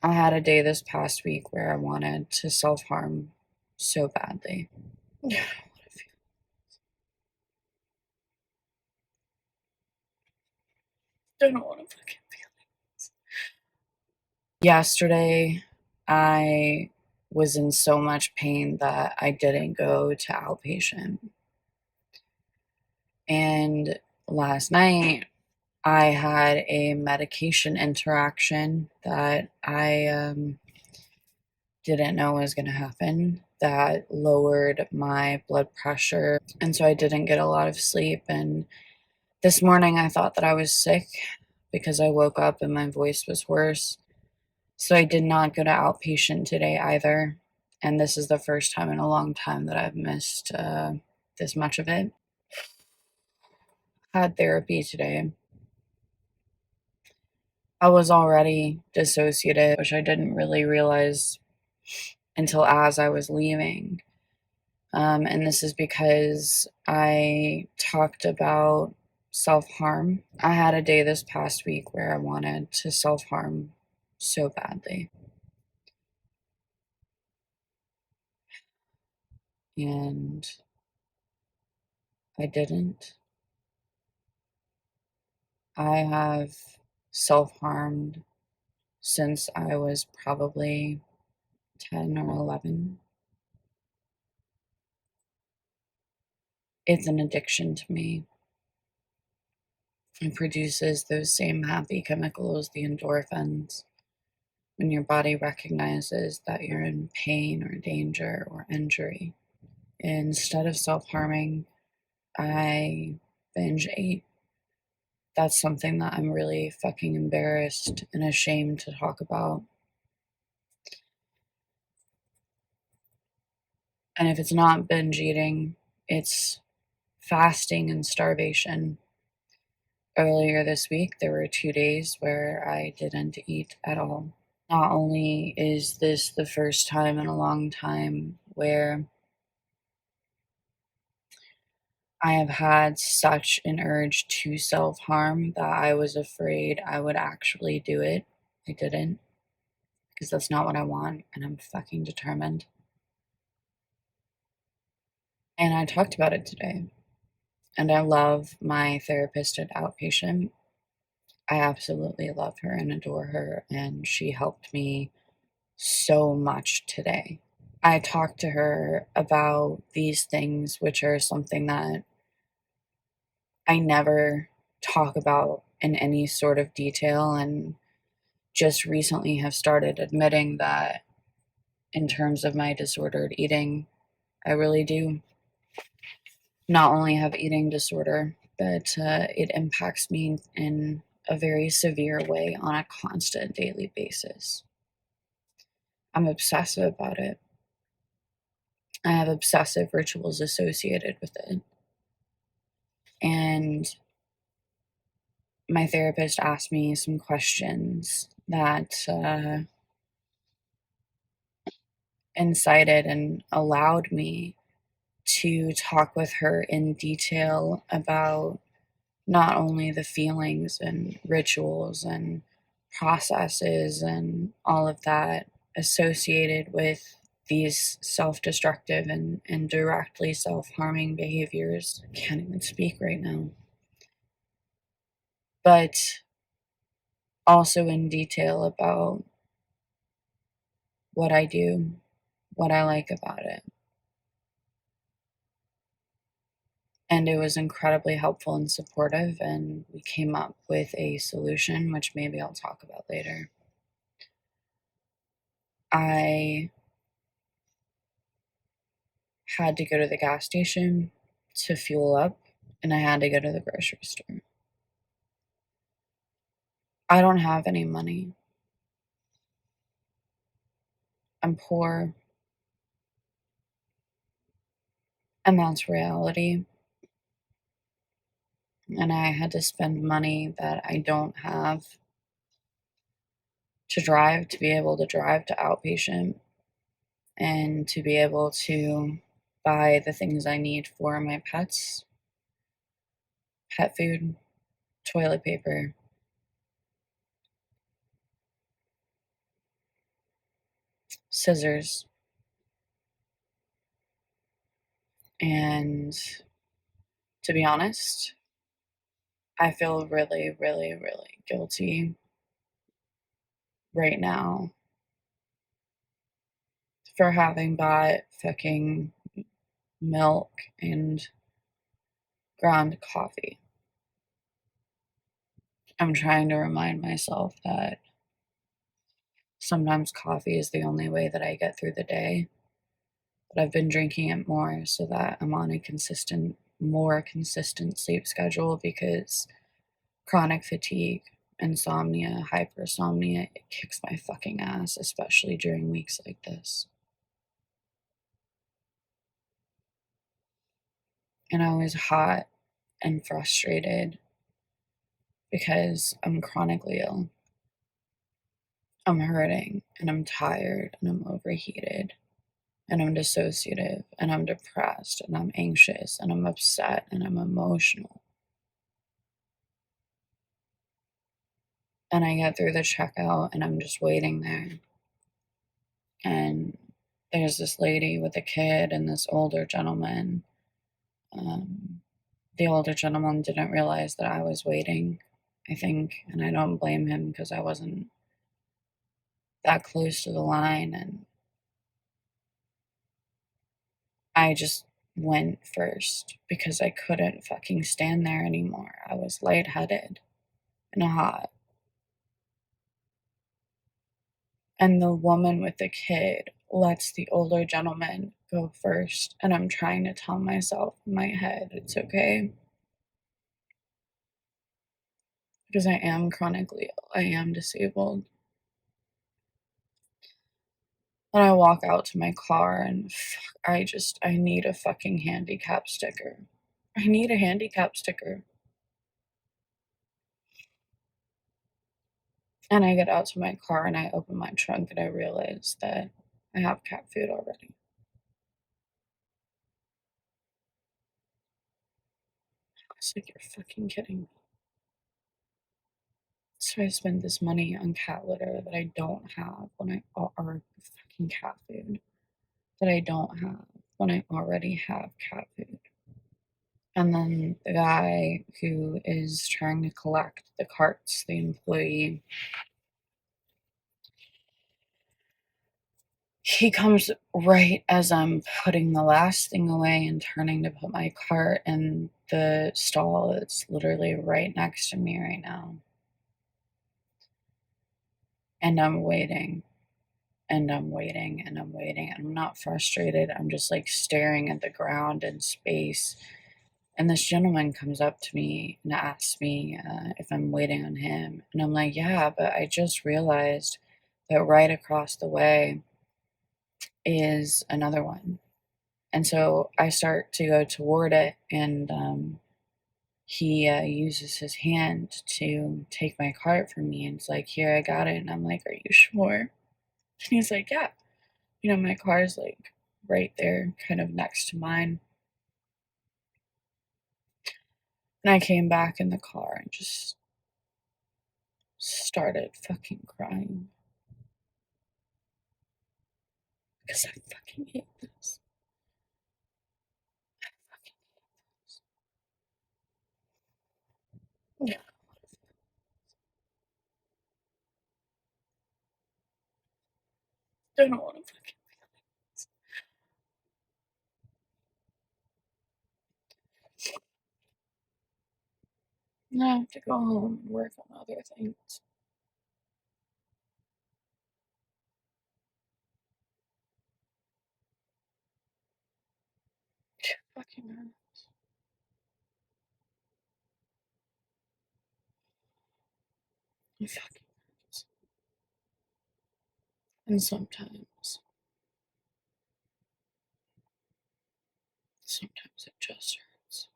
I had a day this past week where I wanted to self-harm so badly. I don't want to fucking feel it. Yesterday, I was in so much pain that I didn't go to outpatient. And last night, I had a medication interaction that I didn't know was going to happen that lowered my blood pressure. And so I didn't get a lot of sleep. And this morning I thought that I was sick because I woke up and my voice was worse. So I did not go to outpatient today either. And this is the first time in a long time that I've missed this much of it. Had therapy today. I was already dissociated, which I didn't really realize until as I was leaving. And this is because I talked about self-harm. I had a day this past week where I wanted to self-harm so badly. And I didn't. I have self-harmed since I was probably 10 or 11. It's an addiction to me. It produces those same happy chemicals, the endorphins, when your body recognizes that you're in pain or danger or injury. Instead of self-harming, I binge ate. That's something that I'm really fucking embarrassed and ashamed to talk about. And if it's not binge eating, it's fasting and starvation. Earlier this week, there were 2 days where I didn't eat at all. Not only is this the first time in a long time where I have had such an urge to self-harm that I was afraid I would actually do it. I didn't, because that's not what I want, and I'm fucking determined. And I talked about it today. And I love my therapist at outpatient. I absolutely love her and adore her, and she helped me so much today. I talked to her about these things, which are something that I never talk about in any sort of detail, and just recently have started admitting that in terms of my disordered eating, I really do not only have eating disorder, but it impacts me in a very severe way on a constant daily basis. I'm obsessive about it. I have obsessive rituals associated with it. And my therapist asked me some questions that incited and allowed me to talk with her in detail about not only the feelings and rituals and processes and all of that associated with these self-destructive and directly self-harming behaviors. I can't even speak right now. But also in detail about what I do, what I like about it. And it was incredibly helpful and supportive, and we came up with a solution, which maybe I'll talk about later. I had to go to the gas station to fuel up, and I had to go to the grocery store. I don't have any money. I'm poor, and that's reality. And I had to spend money that I don't have to drive to be able to drive to outpatient and to be able to buy the things I need for my pets, pet food, toilet paper, scissors. And to be honest, I feel really, really, really guilty right now for having bought fucking milk and ground coffee. I'm trying to remind myself that sometimes coffee is the only way that I get through the day, but I've been drinking it more so that I'm on a more consistent sleep schedule because chronic fatigue, insomnia, hypersomnia, it kicks my fucking ass, especially during weeks like this. And I was hot and frustrated because I'm chronically ill. I'm hurting and I'm tired and I'm overheated and I'm dissociative and I'm depressed and I'm anxious and I'm upset and I'm emotional. And I get through the checkout and I'm just waiting there. And there's this lady with a kid and this older gentleman. The older gentleman didn't realize that I was waiting, I think, and I don't blame him because I wasn't that close to the line. And I just went first because I couldn't fucking stand there anymore. I was lightheaded and hot. And the woman with the kid lets the older gentleman go first. And I'm trying to tell myself in my head, it's okay. Because I am chronically ill. I am disabled. And I walk out to my car and I need a fucking handicap sticker. I need a handicap sticker. And I get out to my car and I open my trunk and I realize that I have cat food already. I was like, you're fucking kidding me. So I spend this money on cat litter that I don't have or fucking cat food that I don't have when I already have cat food. And then the guy who is trying to collect the carts, the employee, he comes right as I'm putting the last thing away and turning to put my cart in the stall that's literally right next to me right now. And I'm waiting and I'm waiting and I'm waiting. I'm not frustrated. I'm just like staring at the ground and space. And this gentleman comes up to me and asks me if I'm waiting on him. And I'm like, yeah, but I just realized that right across the way is another one. And so I start to go toward it, and he uses his hand to take my cart from me. And it's like, here, I got it. And I'm like, are you sure? And he's like, yeah. You know, my car's like right there, kind of next to mine. And I came back in the car and just started fucking crying. Because I fucking hate this. I fucking hate this. Yeah. I don't want to fucking. Now I have to go home and work on other things. Fucking hurts. It fucking hurts. And sometimes it just hurts.